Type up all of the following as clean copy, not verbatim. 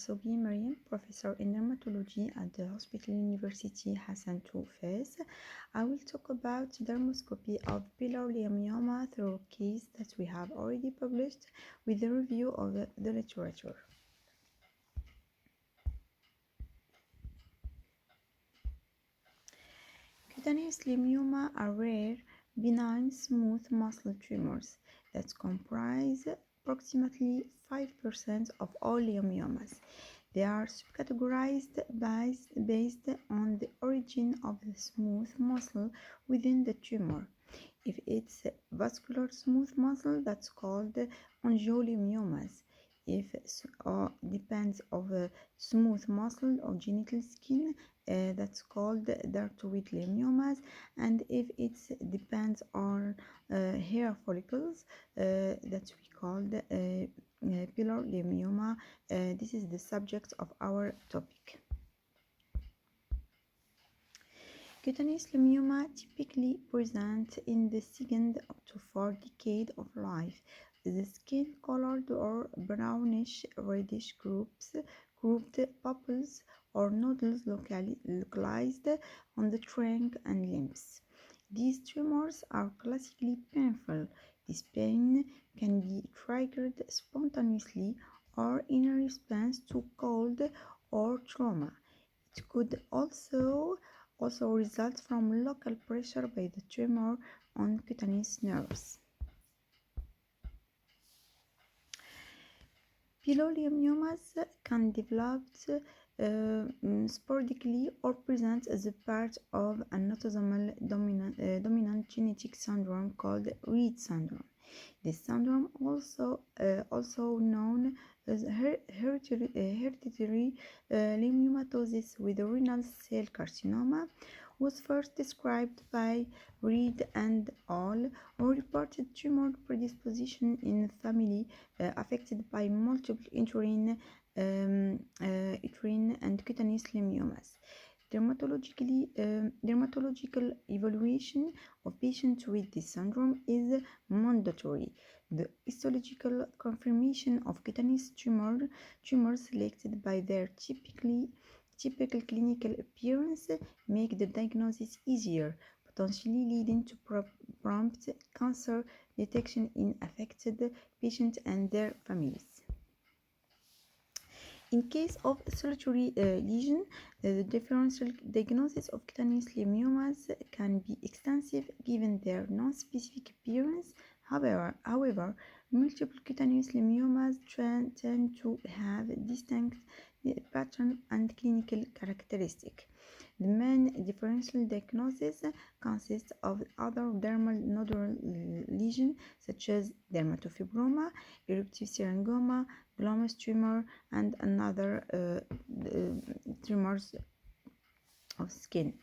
Soughi Meryem, professor in dermatology at the Hospital University Hassan II Fez. I will talk about dermoscopy of Pilar leiomyoma through a case that we have already published with a review of the literature. Cutaneous leiomyoma are rare, benign, smooth muscle tumors that comprise approximately 5% of all leiomyomas. They are subcategorized based on the origin of the smooth muscle within the tumor. If it's vascular smooth muscle, that's called angioleiomas. If it depends on a smooth muscle or genital skin, that's called dartoid leiomas. And if it depends on hair follicles, that we called Pilar leiomyoma. This is the subject of our topic. Cutaneous leiomyoma typically present in the second to fourth decade of life. The skin colored or brownish reddish grouped papules or nodules localized on the trunk and limbs. These tumors are classically painful. This pain can be triggered spontaneously or in a response to cold or trauma. It could also result from local pressure by the tumor on cutaneous nerves. Leiomyomas can develop sporadically or present as a part of an autosomal dominant genetic syndrome called Reed syndrome. This syndrome, also known as hereditary leiomyomatosis with renal cell carcinoma, was first described by Reed and al., who reported tumor predisposition in a family affected by multiple uterine and cutaneous leiomas. Dermatological evaluation of patients with this syndrome is mandatory. The histological confirmation of cutaneous tumors selected by their typical clinical appearance make the diagnosis easier, potentially leading to prompt cancer detection in affected patients and their families. In case of solitary lesion, the differential diagnosis of cutaneous leiomas can be extensive given their non-specific appearance. However, multiple cutaneous leiomas tend to have distinct pattern and clinical characteristic. The main differential diagnosis consists of other dermal nodular lesions such as dermatofibroma, eruptive seringoma, glomus tumor, and another tumors of skin.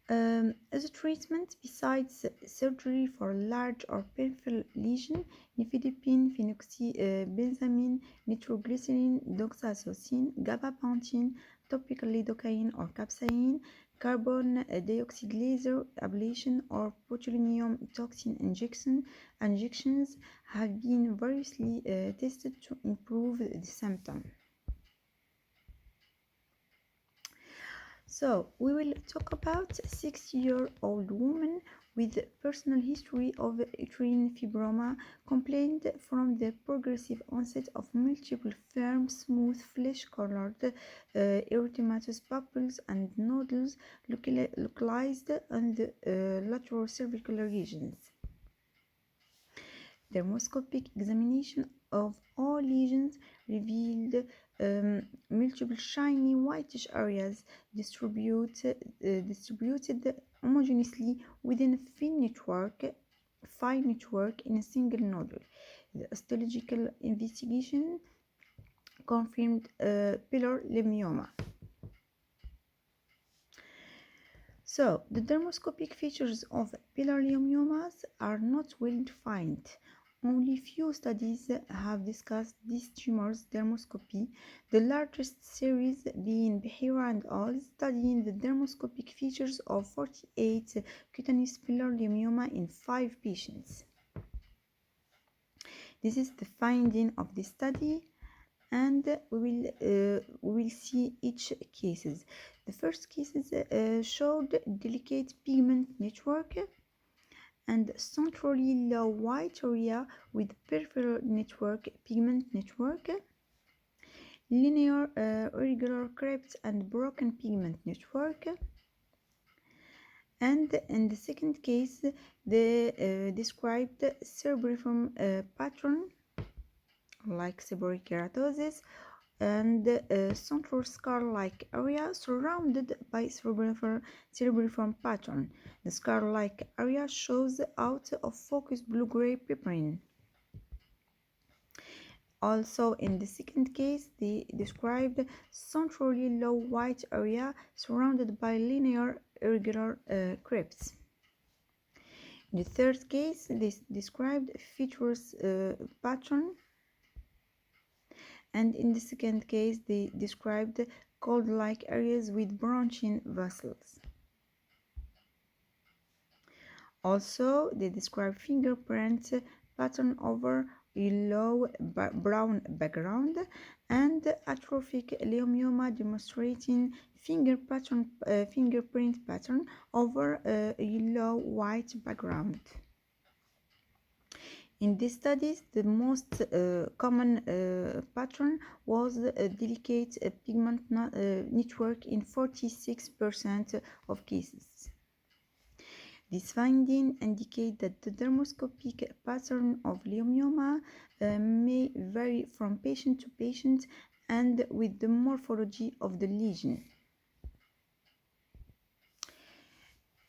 As a treatment, besides surgery for large or painful lesion, nifedipine, phenoxybenzamine, nitroglycerin, doxazosin, gabapentin, topical lidocaine or capsaicin, carbon dioxide laser ablation or botulinum toxin injections have been variously tested to improve the symptoms. So, we will talk about a 6-year-old woman with personal history of uterine fibroma complained from the progressive onset of multiple firm, smooth, flesh-colored erythematous papules and nodules localized on the lateral cervical regions. Dermoscopic examination of all lesions revealed multiple shiny whitish areas distributed homogeneously within a fine network in a single nodule. The histological investigation confirmed Pilar leiomyoma. So, the dermoscopic features of Pilar leiomyomas are not well defined. Only few studies have discussed these tumors' dermoscopy, the largest series being Pilar and al. Studying the dermoscopic features of 48 cutaneous Pilar leiomyoma in 5 patients. This is the finding of the study, and we will see each cases. The first cases showed delicate pigment network and centrally low white area with peripheral network, pigment network, linear irregular crepes and broken pigment network. And in the second case, they described cerebriform pattern like seborrheic keratosis and central scar-like area surrounded by cerebriform pattern. The scar-like area shows out of focus blue-gray purpurine. Also, in the second case, they described centrally low white area surrounded by linear irregular crepes. In the third case, they described features pattern, and in the second case, they described cold-like areas with branching vessels. Also, they describe fingerprint pattern over yellow brown background and atrophic leiomyoma demonstrating fingerprint pattern over a yellow white background. In these studies, the most common pattern was a delicate pigment network in 46% of cases. This finding indicates that the dermoscopic pattern of leiomyoma may vary from patient to patient and with the morphology of the lesion.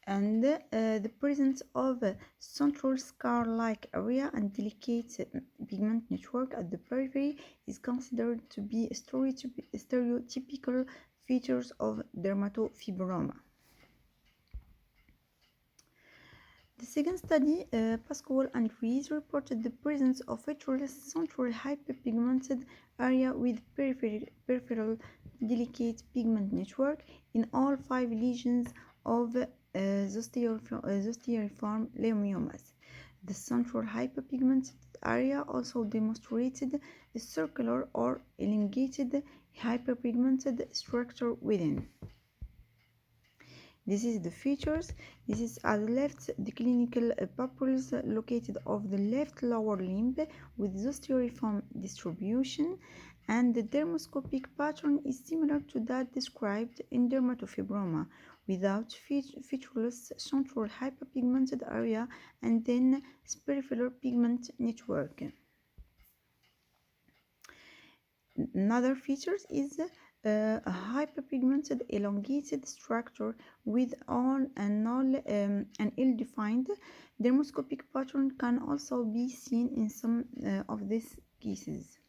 And the presence of a central scar-like area and delicate pigment network at the periphery is considered to be stereotypical features of dermatofibroma. The second study, Pascual and Rees, reported the presence of featureless central hyperpigmented area with peripheral delicate pigment network in all 5 lesions of zosteariform leiomyomas. The central hyperpigmented area also demonstrated a circular or elongated hyperpigmented structure within. This is the features. This is at the left the clinical papules located of the left lower limb with zosteariform distribution, and the dermoscopic pattern is similar to that described in dermatofibroma without featureless central hyperpigmented area and then peripheral pigment network. Another feature is a hyperpigmented elongated structure with on and null and ill-defined dermoscopic pattern can also be seen in some of these cases.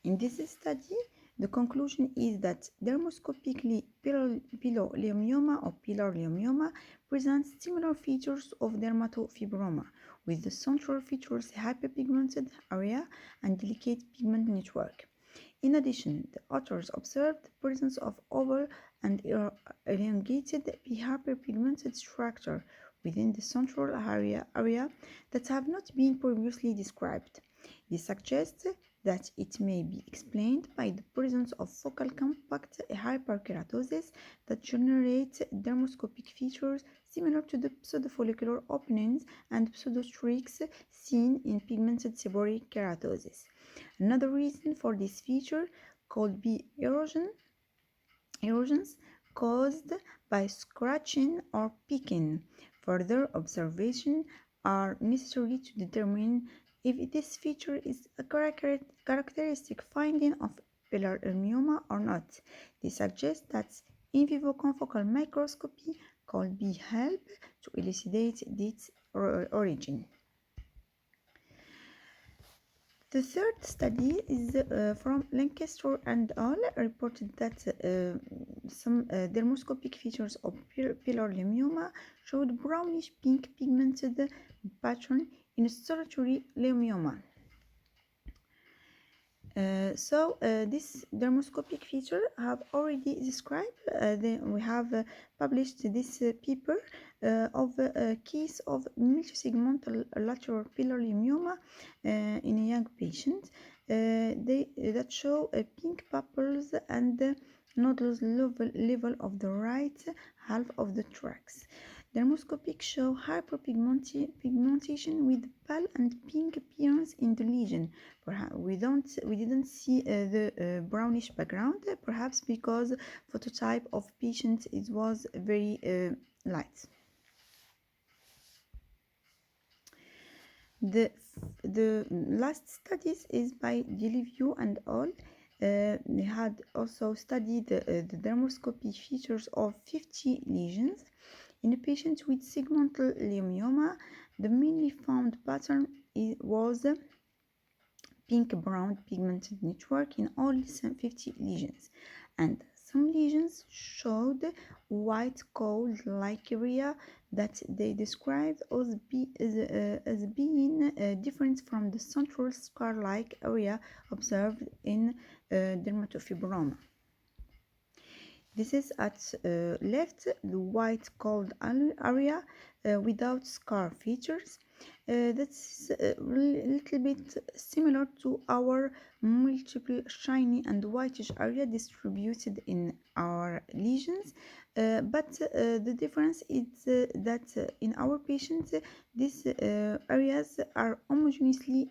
In this study, the conclusion is that dermoscopically piloleiomyoma or Pilar leiomyoma presents similar features of dermatofibroma with the central features hyperpigmented area and delicate pigment network. In addition, the authors observed the presence of oval and elongated hyperpigmented structure within the central area that have not been previously described. This suggests that it may be explained by the presence of focal compact hyperkeratosis that generate dermoscopic features similar to the pseudofollicular openings and pseudostreaks seen in pigmented seborrheic keratosis. Another reason for this feature could be erosions caused by scratching or picking. Further observation are necessary to determine if this feature is a characteristic finding of Pilar leiomyoma or not. This suggests that in vivo confocal microscopy could be help to elucidate its origin. The third study is from Lancaster and al. Reported that some dermoscopic features of Pilar leiomyoma showed brownish pink pigmented pattern in solitary leiomyoma. This dermoscopic feature have already described. We have published this paper of a case of multisegmental lateral pilar leiomyoma in a young patient, that show pink pupils and nodules level of the right half of the tracts. Dermoscopic show hyperpigmentation with pale and pink appearance in the lesion. Perhaps we didn't see the brownish background, perhaps because phototype of patient it was very light. The last studies is by Deliview and all. They had also studied the dermoscopy features of 50 lesions. In a patient with segmental leiomyoma, the mainly found pattern was pink-brown pigmented network in all 50 lesions, and some lesions showed white cold-like area that they described as being different from the central scar-like area observed in dermatofibroma. This is at left, the white cold area without scar features. That's a little bit similar to our multiple shiny and whitish area distributed in our lesions, but the difference is that in our patients these areas are homogeneously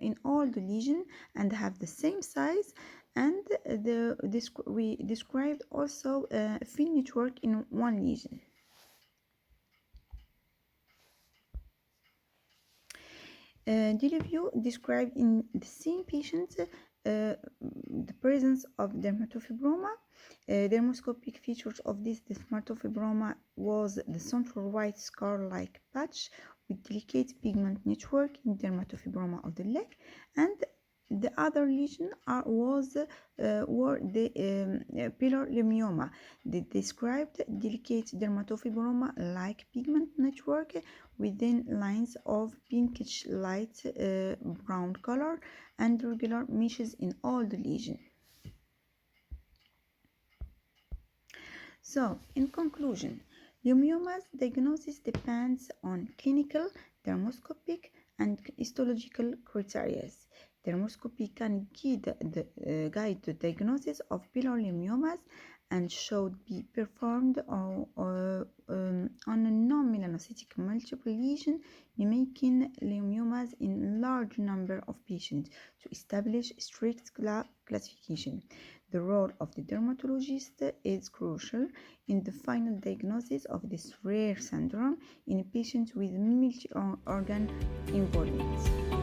in all the lesions and have the same size, and we described also a thin network in one lesion. Deliview described in the same patient the presence of dermatofibroma. Dermoscopic features of this dermatofibroma was the central white scar-like patch with delicate pigment network in dermatofibroma of the leg, and the other lesion were the Pilar leiomyoma. They described delicate dermatofibroma-like pigment network within lines of pinkish light brown color and regular meshes in all the lesion. So, in conclusion, leimyomas diagnosis depends on clinical, dermoscopic, and histological criteria. Dermoscopy can guide the diagnosis of pilar leimyomas and should be performed on a non-melanocytic multiple lesion mimicking leimyomas in large number of patients to establish strict classification. The role of the dermatologist is crucial in the final diagnosis of this rare syndrome in patients with multi-organ involvement.